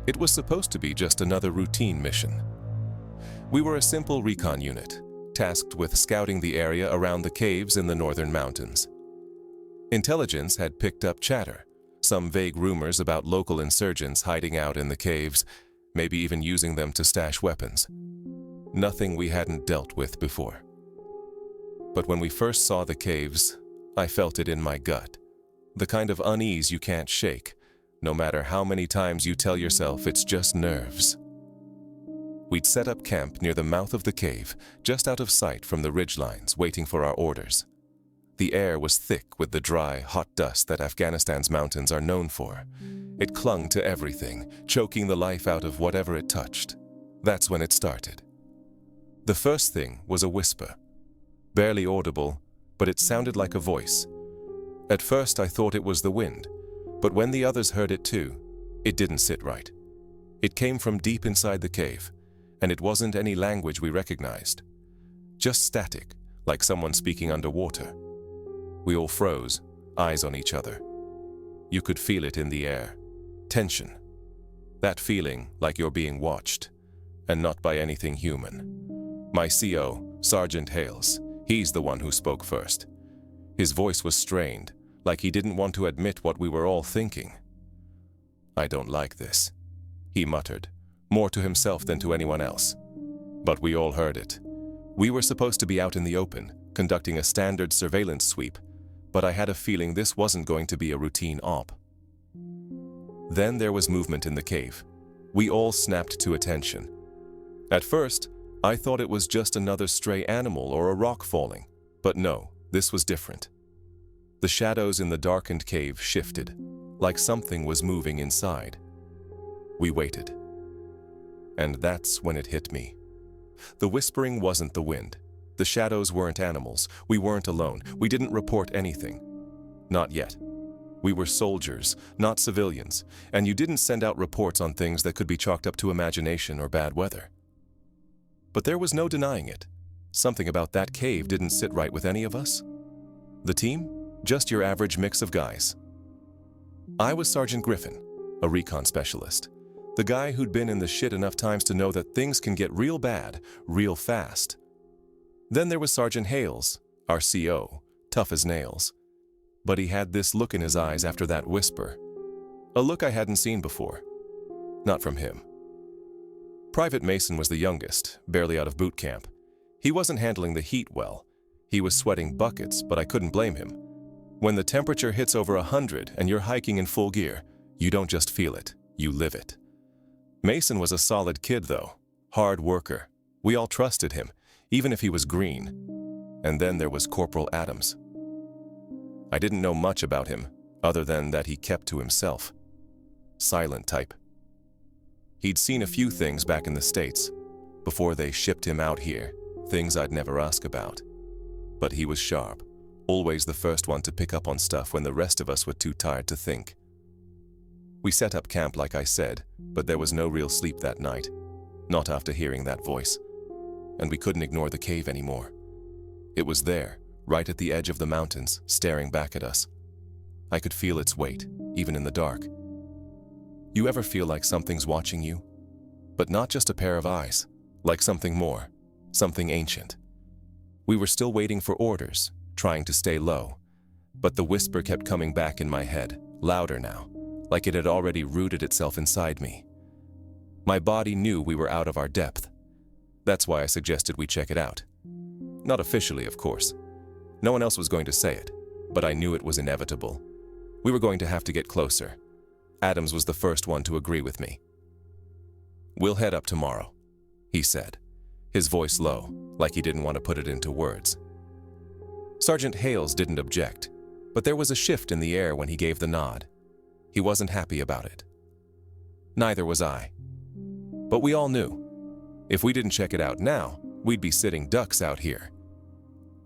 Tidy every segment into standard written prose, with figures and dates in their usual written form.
It was supposed to be just another routine mission. We were a simple recon unit, tasked with scouting the area around the caves in the northern mountains. Intelligence had picked up chatter, some vague rumors about local insurgents hiding out in the caves, maybe even using them to stash weapons. Nothing we hadn't dealt with before. But when we first saw the caves, I felt it in my gut. The kind of unease you can't shake, no matter how many times you tell yourself it's just nerves. We'd set up camp near the mouth of the cave, just out of sight from the ridgelines, waiting for our orders. The air was thick with the dry, hot dust that Afghanistan's mountains are known for. It clung to everything, choking the life out of whatever it touched. That's when it started. The first thing was a whisper. Barely audible, but it sounded like a voice. At first I thought it was the wind, but when the others heard it too, it didn't sit right. It came from deep inside the cave, and it wasn't any language we recognized. Just static, like someone speaking underwater. We all froze, eyes on each other. You could feel it in the air. Tension. That feeling like you're being watched, and not by anything human. My CO, Sergeant Hales, he's the one who spoke first. His voice was strained, like he didn't want to admit what we were all thinking. "I don't like this," he muttered, more to himself than to anyone else. But we all heard it. We were supposed to be out in the open, conducting a standard surveillance sweep, but I had a feeling this wasn't going to be a routine op. Then there was movement in the cave. We all snapped to attention. At first, I thought it was just another stray animal or a rock falling, but no, this was different. The shadows in the darkened cave shifted, like something was moving inside. We waited. And that's when it hit me. The whispering wasn't the wind. The shadows weren't animals. We weren't alone. We didn't report anything. Not yet. We were soldiers, not civilians, and you didn't send out reports on things that could be chalked up to imagination or bad weather. But there was no denying it. Something about that cave didn't sit right with any of us. The team? Just your average mix of guys. I was Sergeant Griffin, a recon specialist. The guy who'd been in the shit enough times to know that things can get real bad, real fast. Then there was Sergeant Hales, our CO, tough as nails. But he had this look in his eyes after that whisper. A look I hadn't seen before. Not from him. Private Mason was the youngest, barely out of boot camp. He wasn't handling the heat well. He was sweating buckets, but I couldn't blame him. When the temperature hits over 100 and you're hiking in full gear, you don't just feel it, you live it. Mason was a solid kid though, hard worker. We all trusted him, even if he was green. And then there was Corporal Adams. I didn't know much about him, other than that he kept to himself. Silent type. He'd seen a few things back in the States, before they shipped him out here, things I'd never ask about. But he was sharp, always the first one to pick up on stuff when the rest of us were too tired to think. We set up camp like I said, but there was no real sleep that night, not after hearing that voice. And we couldn't ignore the cave anymore. It was there, right at the edge of the mountains, staring back at us. I could feel its weight, even in the dark. You ever feel like something's watching you? But not just a pair of eyes, like something more, something ancient. We were still waiting for orders, trying to stay low, but the whisper kept coming back in my head, louder now, like it had already rooted itself inside me. My body knew we were out of our depth. That's why I suggested we check it out. Not officially, of course. No one else was going to say it, but I knew it was inevitable. We were going to have to get closer. Adams was the first one to agree with me. "We'll head up tomorrow," he said, his voice low, like he didn't want to put it into words. Sergeant Hales didn't object, but there was a shift in the air when he gave the nod. He wasn't happy about it. Neither was I. But we all knew. If we didn't check it out now, we'd be sitting ducks out here.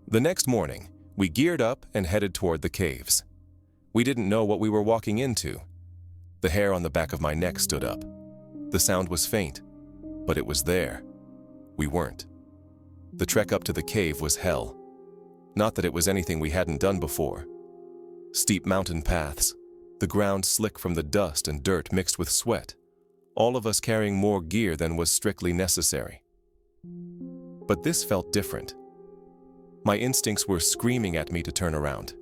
The next morning, we geared up and headed toward the caves. We didn't know what we were walking into. The hair on the back of my neck stood up. The sound was faint, but it was there. We weren't. The trek up to the cave was hell. Not that it was anything we hadn't done before. Steep mountain paths, the ground slick from the dust and dirt mixed with sweat, all of us carrying more gear than was strictly necessary. But this felt different. My instincts were screaming at me to turn around.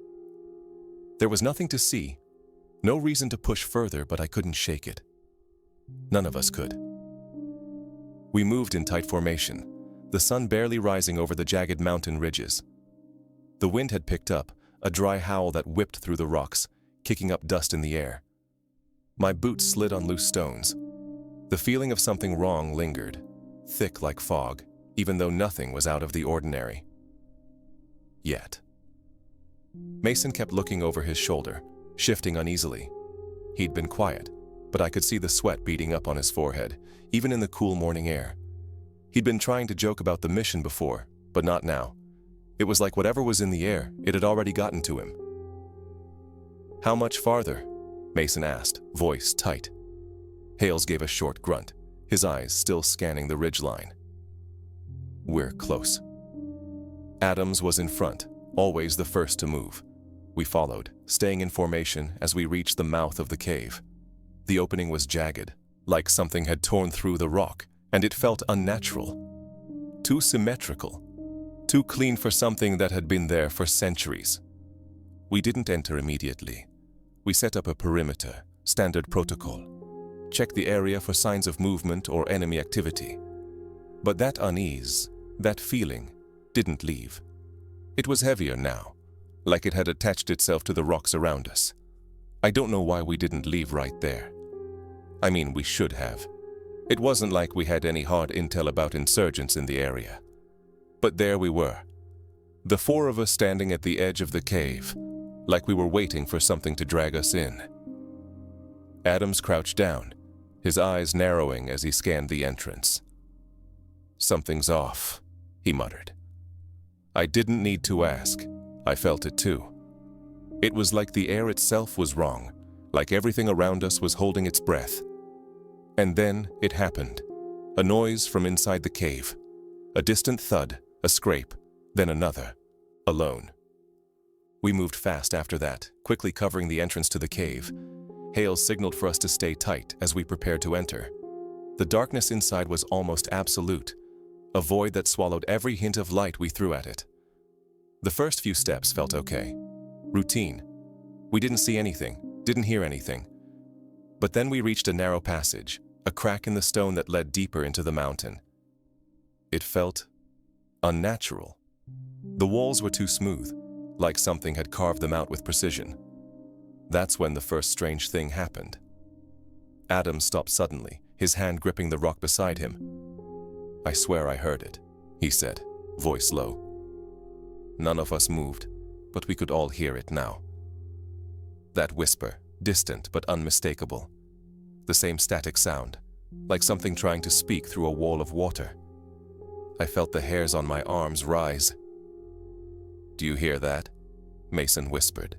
There was nothing to see, no reason to push further, but I couldn't shake it. None of us could. We moved in tight formation, the sun barely rising over the jagged mountain ridges. The wind had picked up, a dry howl that whipped through the rocks, kicking up dust in the air. My boots slid on loose stones. The feeling of something wrong lingered, thick like fog, even though nothing was out of the ordinary. Yet. Mason kept looking over his shoulder, shifting uneasily. He'd been quiet, but I could see the sweat beading up on his forehead, even in the cool morning air. He'd been trying to joke about the mission before, but not now. It was like whatever was in the air, it had already gotten to him. "How much farther?" Mason asked, voice tight. Hales gave a short grunt, his eyes still scanning the ridgeline. "We're close." Adams was in front, always the first to move. We followed, staying in formation as we reached the mouth of the cave. The opening was jagged, like something had torn through the rock, and it felt unnatural. Too symmetrical. Too clean for something that had been there for centuries. We didn't enter immediately. We set up a perimeter, standard protocol. Checked the area for signs of movement or enemy activity. But that unease, that feeling, didn't leave. It was heavier now, like it had attached itself to the rocks around us. I don't know why we didn't leave right there. I mean, we should have. It wasn't like we had any hard intel about insurgents in the area. But there we were, the four of us standing at the edge of the cave, like we were waiting for something to drag us in. Adams crouched down, his eyes narrowing as he scanned the entrance. "Something's off," he muttered. I didn't need to ask. I felt it too. It was like the air itself was wrong, like everything around us was holding its breath. And then it happened. A noise from inside the cave. A distant thud, a scrape, then another. Alone. We moved fast after that, quickly covering the entrance to the cave. Hales signaled for us to stay tight as we prepared to enter. The darkness inside was almost absolute, a void that swallowed every hint of light we threw at it. The first few steps felt okay. Routine. We didn't see anything, didn't hear anything. But then we reached a narrow passage, a crack in the stone that led deeper into the mountain. It felt unnatural. The walls were too smooth, like something had carved them out with precision. That's when the first strange thing happened. Adam stopped suddenly, his hand gripping the rock beside him. "I swear I heard it," he said, voice low. None of us moved, but we could all hear it now. That whisper, distant but unmistakable. The same static sound, like something trying to speak through a wall of water. I felt the hairs on my arms rise. "Do you hear that?" Mason whispered,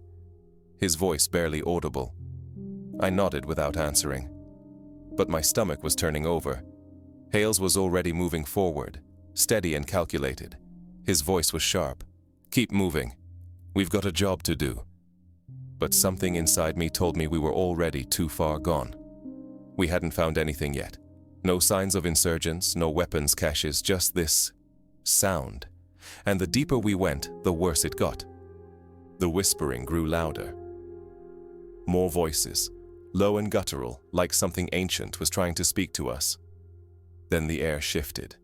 his voice barely audible. I nodded without answering. But my stomach was turning over. Hales was already moving forward, steady and calculated. His voice was sharp. "Keep moving. We've got a job to do." But something inside me told me we were already too far gone. We hadn't found anything yet. No signs of insurgents, no weapons caches, just this sound. And the deeper we went, the worse it got. The whispering grew louder. More voices, low and guttural, like something ancient was trying to speak to us. Then the air shifted.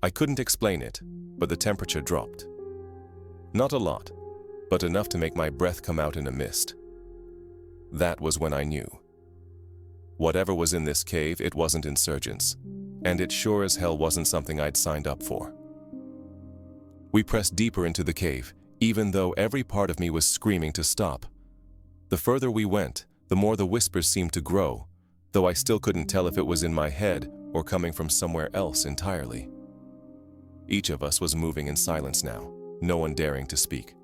I couldn't explain it, but the temperature dropped. Not a lot, but enough to make my breath come out in a mist. That was when I knew. Whatever was in this cave, it wasn't insurgents, and it sure as hell wasn't something I'd signed up for. We pressed deeper into the cave, even though every part of me was screaming to stop. The further we went, the more the whispers seemed to grow, though I still couldn't tell if it was in my head or coming from somewhere else entirely. Each of us was moving in silence now, no one daring to speak.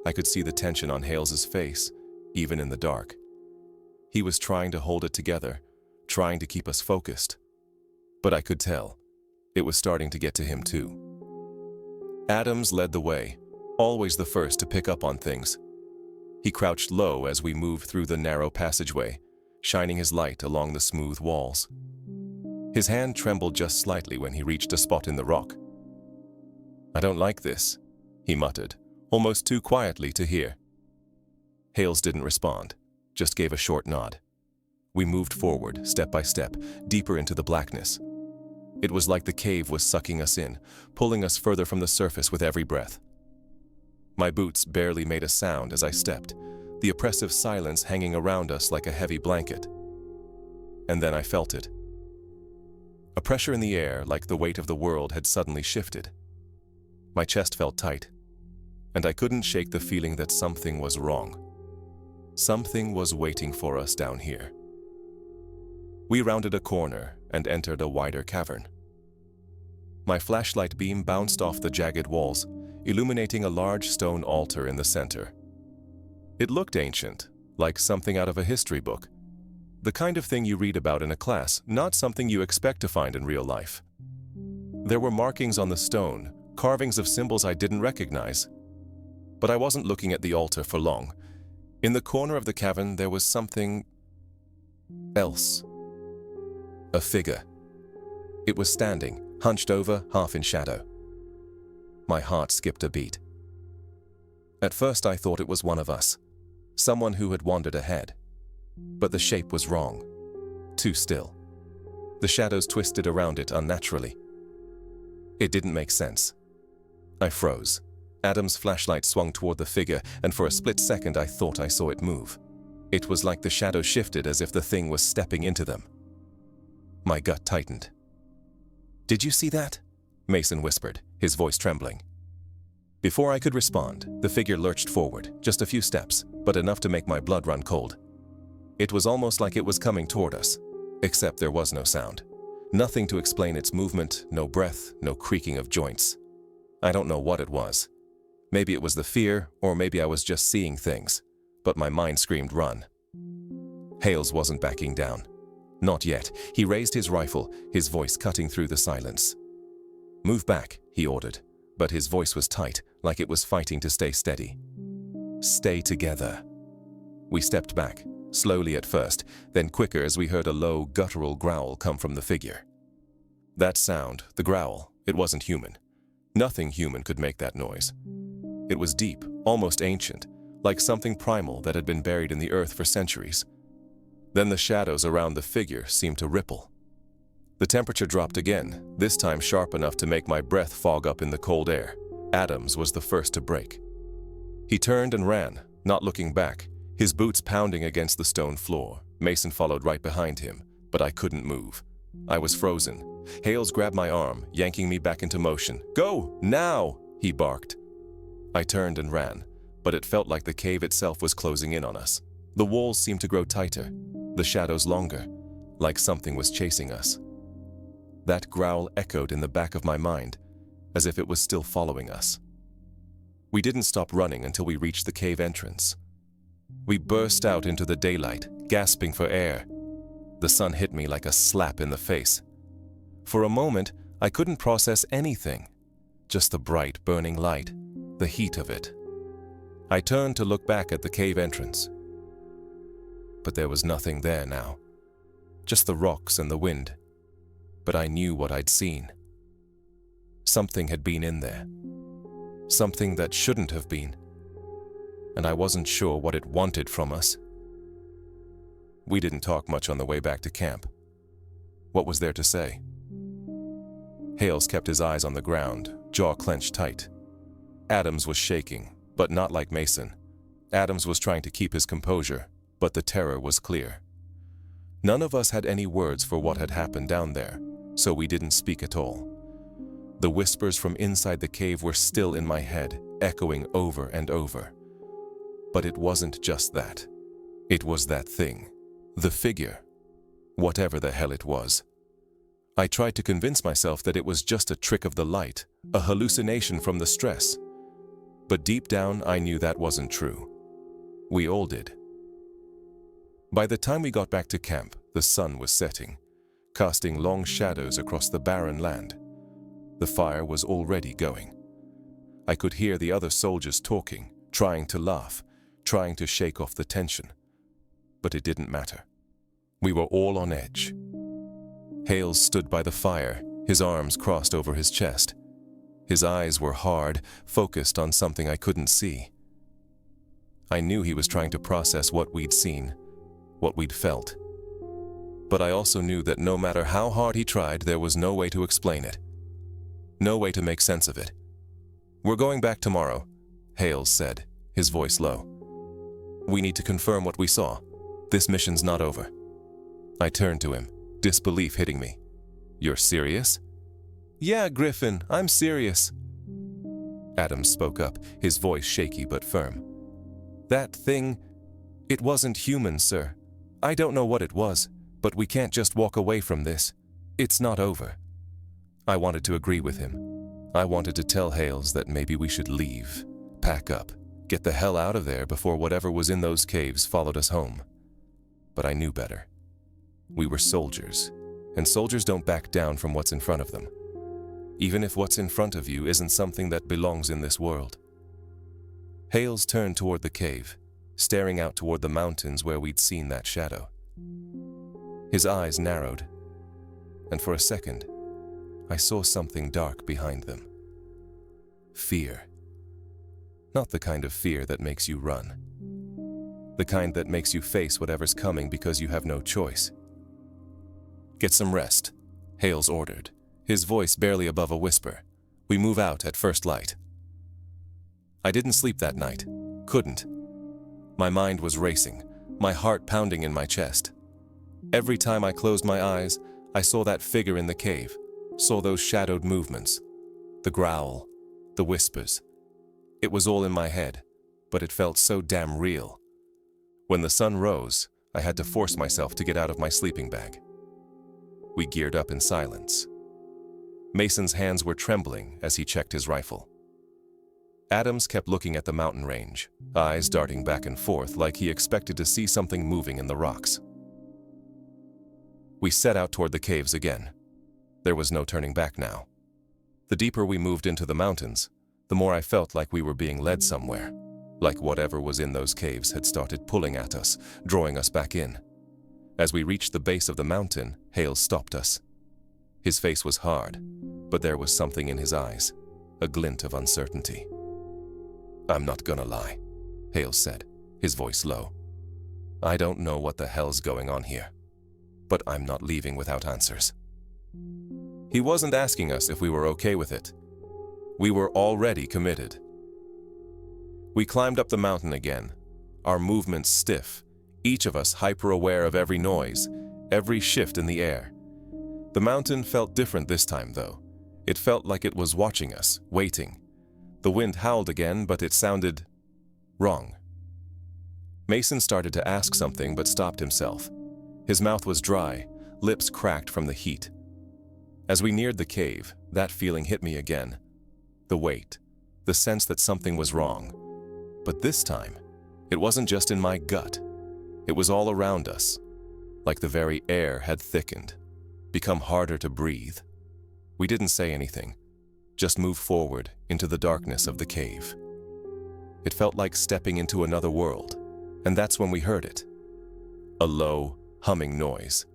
I could see the tension on Hales's face, even in the dark. He was trying to hold it together, trying to keep us focused. But I could tell, it was starting to get to him too. Adams led the way, always the first to pick up on things. He crouched low as we moved through the narrow passageway, shining his light along the smooth walls. His hand trembled just slightly when he reached a spot in the rock. "I don't like this," he muttered, almost too quietly to hear. Hales didn't respond, just gave a short nod. We moved forward, step by step, deeper into the blackness. It was like the cave was sucking us in, pulling us further from the surface with every breath. My boots barely made a sound as I stepped, the oppressive silence hanging around us like a heavy blanket. And then I felt it. A pressure in the air like the weight of the world had suddenly shifted. My chest felt tight, and I couldn't shake the feeling that something was wrong. Something was waiting for us down here. We rounded a corner and entered a wider cavern. My flashlight beam bounced off the jagged walls, illuminating a large stone altar in the center. It looked ancient, like something out of a history book. The kind of thing you read about in a class, not something you expect to find in real life. There were markings on the stone, carvings of symbols I didn't recognize. But I wasn't looking at the altar for long. In the corner of the cavern, there was something else. A figure. It was standing, hunched over, half in shadow. My heart skipped a beat. At first I thought it was one of us, someone who had wandered ahead. But the shape was wrong. Too still. The shadows twisted around it unnaturally. It didn't make sense. I froze. Adam's flashlight swung toward the figure, and for a split second I thought I saw it move. It was like the shadow shifted as if the thing was stepping into them. My gut tightened. "Did you see that?" Mason whispered, his voice trembling. Before I could respond, the figure lurched forward, just a few steps, but enough to make my blood run cold. It was almost like it was coming toward us, except there was no sound. Nothing to explain its movement, no breath, no creaking of joints. I don't know what it was. Maybe it was the fear, or maybe I was just seeing things, but my mind screamed run. Hales wasn't backing down. Not yet. He raised his rifle, his voice cutting through the silence. "Move back," he ordered, but his voice was tight, like it was fighting to stay steady. "Stay together." We stepped back, slowly at first, then quicker as we heard a low, guttural growl come from the figure. That sound, the growl, it wasn't human. Nothing human could make that noise. It was deep, almost ancient, like something primal that had been buried in the earth for centuries. Then the shadows around the figure seemed to ripple. The temperature dropped again, this time sharp enough to make my breath fog up in the cold air. Adams was the first to break. He turned and ran, not looking back, his boots pounding against the stone floor. Mason followed right behind him, but I couldn't move. I was frozen. Hales grabbed my arm, yanking me back into motion. "Go, now!" he barked. I turned and ran, but it felt like the cave itself was closing in on us. The walls seemed to grow tighter, the shadows longer, like something was chasing us. That growl echoed in the back of my mind, as if it was still following us. We didn't stop running until we reached the cave entrance. We burst out into the daylight, gasping for air. The sun hit me like a slap in the face. For a moment, I couldn't process anything, just the bright, burning light, the heat of it. I turned to look back at the cave entrance. But there was nothing there now, just the rocks and the wind. But I knew what I'd seen. Something had been in there. Something that shouldn't have been. And I wasn't sure what it wanted from us. We didn't talk much on the way back to camp. What was there to say? Hales kept his eyes on the ground, jaw clenched tight. Adams was shaking, but not like Mason. Adams was trying to keep his composure, but the terror was clear. None of us had any words for what had happened down there, so we didn't speak at all. The whispers from inside the cave were still in my head, echoing over and over. But it wasn't just that. It was that thing. The figure. Whatever the hell it was. I tried to convince myself that it was just a trick of the light, a hallucination from the stress. But deep down, I knew that wasn't true. We all did. By the time we got back to camp, the sun was setting, casting long shadows across the barren land. The fire was already going. I could hear the other soldiers talking, trying to laugh, trying to shake off the tension. But it didn't matter. We were all on edge. Hales stood by the fire, his arms crossed over his chest. His eyes were hard, focused on something I couldn't see. I knew he was trying to process what we'd seen, what we'd felt. But I also knew that no matter how hard he tried, there was no way to explain it. No way to make sense of it. "We're going back tomorrow," Hales said, his voice low. "We need to confirm what we saw. This mission's not over." I turned to him, disbelief hitting me. "You're serious?" "Yeah, Griffin, I'm serious." Adams spoke up, his voice shaky but firm. "That thing, it wasn't human, sir. I don't know what it was, but we can't just walk away from this. It's not over." I wanted to agree with him. I wanted to tell Hales that maybe we should leave, pack up, get the hell out of there before whatever was in those caves followed us home. But I knew better. We were soldiers, and soldiers don't back down from what's in front of them, even if what's in front of you isn't something that belongs in this world. Hales turned toward the cave, staring out toward the mountains where we'd seen that shadow. His eyes narrowed, and for a second, I saw something dark behind them. Fear. Not the kind of fear that makes you run. The kind that makes you face whatever's coming because you have no choice. "Get some rest," Hales ordered, his voice barely above a whisper. "We move out at first light." I didn't sleep that night. Couldn't. My mind was racing, my heart pounding in my chest. Every time I closed my eyes, I saw that figure in the cave, saw those shadowed movements, the growl, the whispers. It was all in my head, but it felt so damn real. When the sun rose, I had to force myself to get out of my sleeping bag. We geared up in silence. Mason's hands were trembling as he checked his rifle. Adams kept looking at the mountain range, eyes darting back and forth like he expected to see something moving in the rocks. We set out toward the caves again. There was no turning back now. The deeper we moved into the mountains, the more I felt like we were being led somewhere, like whatever was in those caves had started pulling at us, drawing us back in. As we reached the base of the mountain, Hales stopped us. His face was hard, but there was something in his eyes, a glint of uncertainty. "I'm not gonna lie," Hales said, his voice low. "I don't know what the hell's going on here, but I'm not leaving without answers." He wasn't asking us if we were okay with it. We were already committed. We climbed up the mountain again, our movements stiff, each of us hyper-aware of every noise, every shift in the air. The mountain felt different this time, though. It felt like it was watching us, waiting. The wind howled again, but it sounded wrong. Mason started to ask something but stopped himself. His mouth was dry, lips cracked from the heat. As we neared the cave, that feeling hit me again. The weight, the sense that something was wrong. But this time, it wasn't just in my gut. It was all around us, like the very air had thickened, become harder to breathe. We didn't say anything, just moved forward into the darkness of the cave. It felt like stepping into another world, and that's when we heard it. A low, humming noise,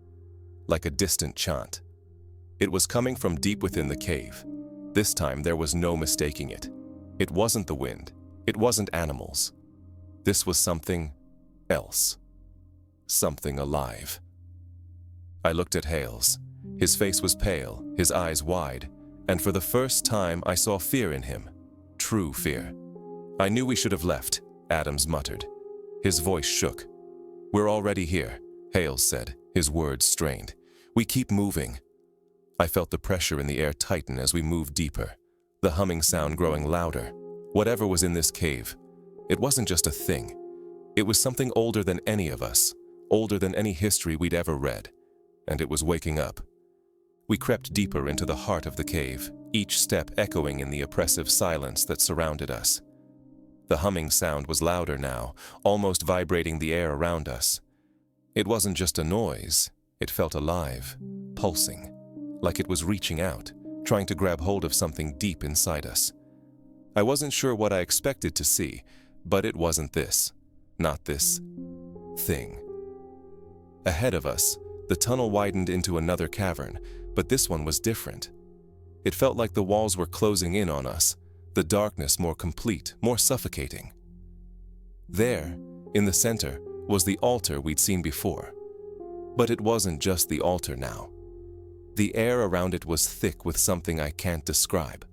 like a distant chant. It was coming from deep within the cave. This time there was no mistaking it. It wasn't the wind. It wasn't animals. This was something else. Something alive. I looked at Hales. His face was pale, his eyes wide, and for the first time I saw fear in him. True fear. "I knew we should have left," Adams muttered. His voice shook. "We're already here," Hales said, his words strained. "We keep moving." I felt the pressure in the air tighten as we moved deeper, the humming sound growing louder. Whatever was in this cave, it wasn't just a thing. It was something older than any of us, older than any history we'd ever read, and it was waking up. We crept deeper into the heart of the cave, each step echoing in the oppressive silence that surrounded us. The humming sound was louder now, almost vibrating the air around us. It wasn't just a noise, it felt alive, pulsing, like it was reaching out, trying to grab hold of something deep inside us. I wasn't sure what I expected to see, but it wasn't this. Not this thing. Ahead of us, the tunnel widened into another cavern, but this one was different. It felt like the walls were closing in on us, the darkness more complete, more suffocating. There, in the center, was the altar we'd seen before. But it wasn't just the altar now. The air around it was thick with something I can't describe,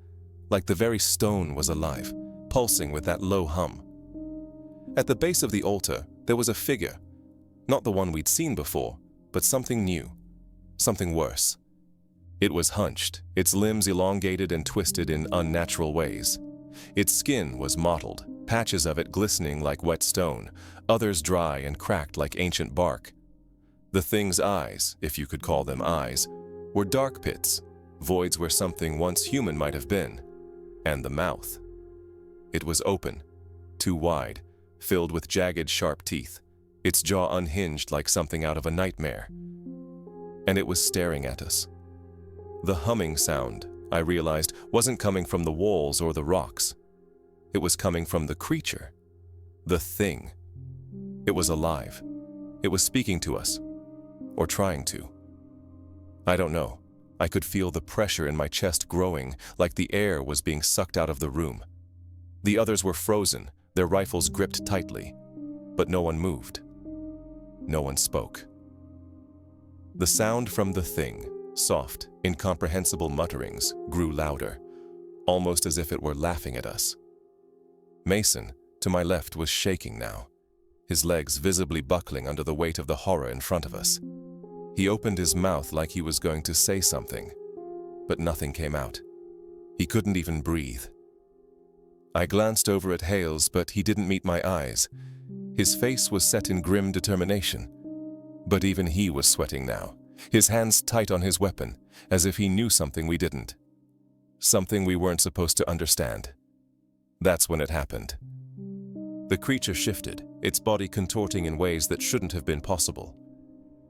like the very stone was alive, pulsing with that low hum. At the base of the altar, there was a figure, not the one we'd seen before, but something new, something worse. It was hunched, its limbs elongated and twisted in unnatural ways. Its skin was mottled, patches of it glistening like wet stone, others dry and cracked like ancient bark. The thing's eyes, if you could call them eyes, were dark pits, voids where something once human might have been. And the mouth. It was open, too wide, filled with jagged, sharp teeth, its jaw unhinged like something out of a nightmare. And it was staring at us. The humming sound, I realized, wasn't coming from the walls or the rocks. It was coming from the creature, the thing. It was alive. It was speaking to us, or trying to. I don't know. I could feel the pressure in my chest growing, like the air was being sucked out of the room. The others were frozen, their rifles gripped tightly, but no one moved. No one spoke. The sound from the thing, soft, incomprehensible mutterings, grew louder, almost as if it were laughing at us. Mason, to my left, was shaking now, his legs visibly buckling under the weight of the horror in front of us. He opened his mouth like he was going to say something, but nothing came out. He couldn't even breathe. I glanced over at Hales, but he didn't meet my eyes. His face was set in grim determination, but even he was sweating now, his hands tight on his weapon, as if he knew something we didn't. Something we weren't supposed to understand. That's when it happened. The creature shifted, its body contorting in ways that shouldn't have been possible.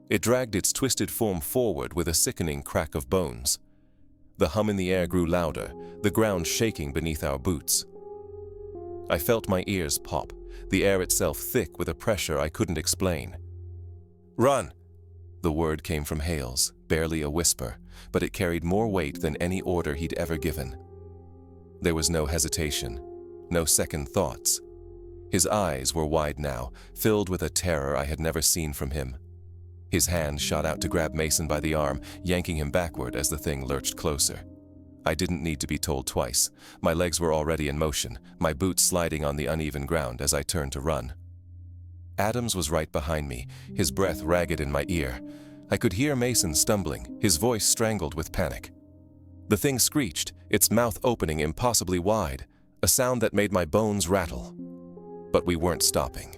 It dragged its twisted form forward with a sickening crack of bones. The hum in the air grew louder, the ground shaking beneath our boots. I felt my ears pop, the air itself thick with a pressure I couldn't explain. "Run!" The word came from Hales, barely a whisper, but it carried more weight than any order he'd ever given. There was no hesitation, no second thoughts. His eyes were wide now, filled with a terror I had never seen from him. His hand shot out to grab Mason by the arm, yanking him backward as the thing lurched closer. I didn't need to be told twice. My legs were already in motion, my boots sliding on the uneven ground as I turned to run. Adams was right behind me, his breath ragged in my ear. I could hear Mason stumbling, his voice strangled with panic. The thing screeched, its mouth opening impossibly wide, a sound that made my bones rattle. But we weren't stopping.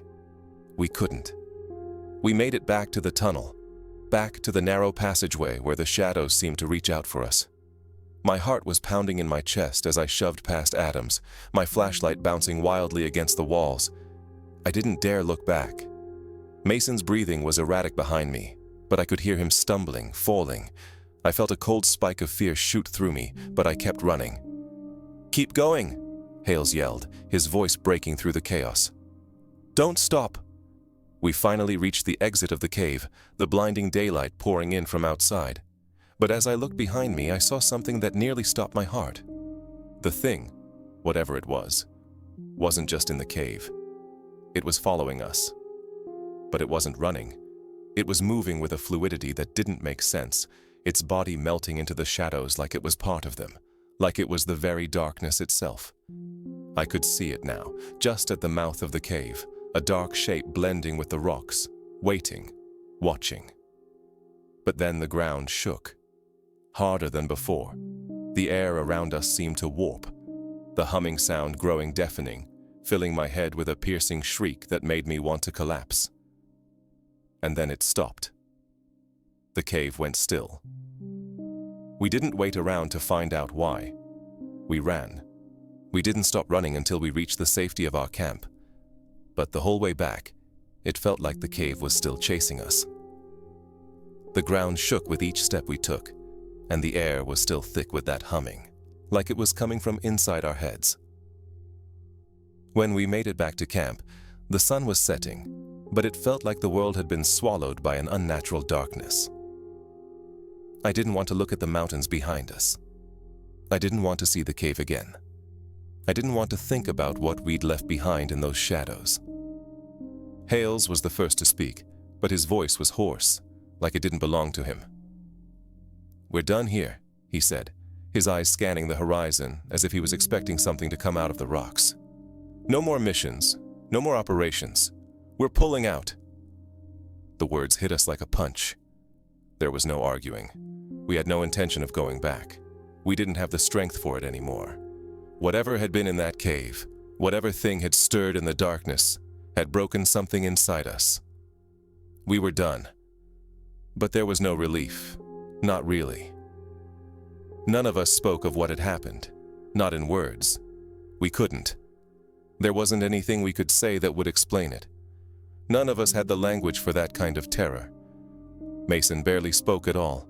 We couldn't. We made it back to the tunnel, back to the narrow passageway where the shadows seemed to reach out for us. My heart was pounding in my chest as I shoved past Adams, my flashlight bouncing wildly against the walls. I didn't dare look back. Mason's breathing was erratic behind me, but I could hear him stumbling, falling. I felt a cold spike of fear shoot through me, but I kept running. "Keep going!" Hales yelled, his voice breaking through the chaos. "Don't stop!" We finally reached the exit of the cave, the blinding daylight pouring in from outside. But as I looked behind me, I saw something that nearly stopped my heart. The thing, whatever it was, wasn't just in the cave. It was following us. But it wasn't running. It was moving with a fluidity that didn't make sense, its body melting into the shadows like it was part of them, like it was the very darkness itself. I could see it now, just at the mouth of the cave, a dark shape blending with the rocks, waiting, watching. But then the ground shook, harder than before. The air around us seemed to warp, the humming sound growing deafening, filling my head with a piercing shriek that made me want to collapse. And then it stopped. The cave went still. We didn't wait around to find out why. We ran. We didn't stop running until we reached the safety of our camp. But the whole way back, it felt like the cave was still chasing us. The ground shook with each step we took, and the air was still thick with that humming, like it was coming from inside our heads. When we made it back to camp, the sun was setting, but it felt like the world had been swallowed by an unnatural darkness. I didn't want to look at the mountains behind us. I didn't want to see the cave again. I didn't want to think about what we'd left behind in those shadows. Hales was the first to speak, but his voice was hoarse, like it didn't belong to him. "We're done here," he said, his eyes scanning the horizon as if he was expecting something to come out of the rocks. "No more missions, no more operations. We're pulling out." The words hit us like a punch. There was no arguing. We had no intention of going back. We didn't have the strength for it anymore. Whatever had been in that cave, whatever thing had stirred in the darkness, had broken something inside us. We were done. But there was no relief. Not really. None of us spoke of what had happened. Not in words. We couldn't. There wasn't anything we could say that would explain it. None of us had the language for that kind of terror. Mason barely spoke at all.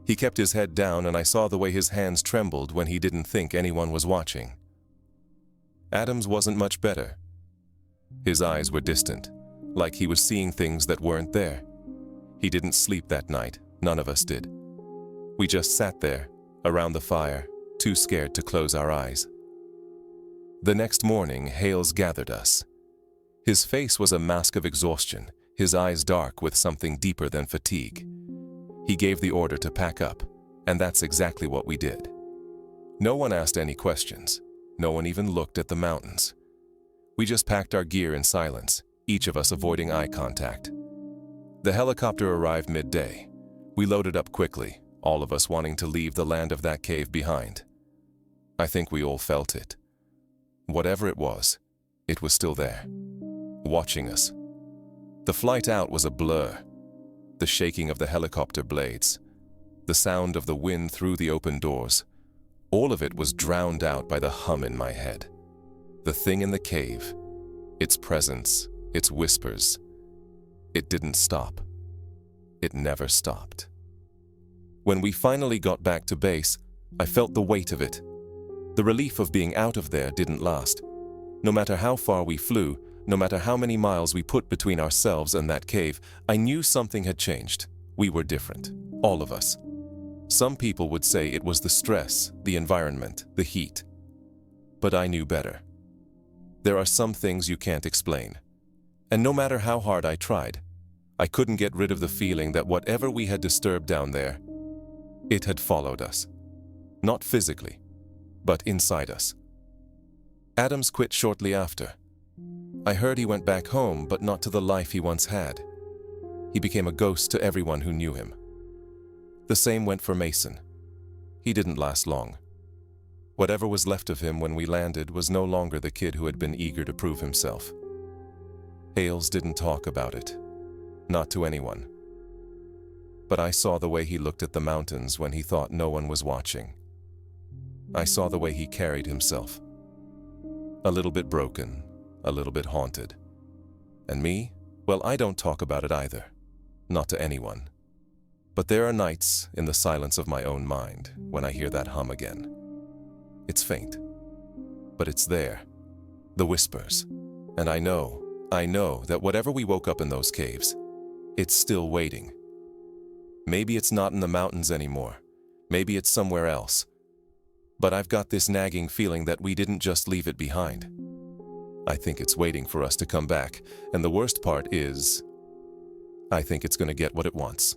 He kept his head down, and I saw the way his hands trembled when he didn't think anyone was watching. Adams wasn't much better. His eyes were distant, like he was seeing things that weren't there. He didn't sleep that night. None of us did. We just sat there, around the fire, too scared to close our eyes. The next morning, Hales gathered us. His face was a mask of exhaustion, his eyes dark with something deeper than fatigue. He gave the order to pack up, and that's exactly what we did. No one asked any questions. No one even looked at the mountains. We just packed our gear in silence, each of us avoiding eye contact. The helicopter arrived midday. We loaded up quickly, all of us wanting to leave the land of that cave behind. I think we all felt it. Whatever it was still there, watching us. The flight out was a blur. The shaking of the helicopter blades, the sound of the wind through the open doors, all of it was drowned out by the hum in my head. The thing in the cave, its presence, its whispers, it didn't stop. It never stopped. When we finally got back to base, I felt the weight of it. The relief of being out of there didn't last. No matter how far we flew, no matter how many miles we put between ourselves and that cave, I knew something had changed. We were different, all of us. Some people would say it was the stress, the environment, the heat. But I knew better. There are some things you can't explain. And no matter how hard I tried, I couldn't get rid of the feeling that whatever we had disturbed down there, it had followed us. Not physically, but inside us. Adams quit shortly after. I heard he went back home, but not to the life he once had. He became a ghost to everyone who knew him. The same went for Mason. He didn't last long. Whatever was left of him when we landed was no longer the kid who had been eager to prove himself. Hales didn't talk about it. Not to anyone. But I saw the way he looked at the mountains when he thought no one was watching. I saw the way he carried himself. A little bit broken, a little bit haunted. And me? Well, I don't talk about it either. Not to anyone. But there are nights in the silence of my own mind when I hear that hum again. It's faint. But it's there. The whispers. And I know that whatever we woke up in those caves, it's still waiting. Maybe it's not in the mountains anymore. Maybe it's somewhere else. But I've got this nagging feeling that we didn't just leave it behind. I think it's waiting for us to come back, and the worst part is, I think it's going to get what it wants.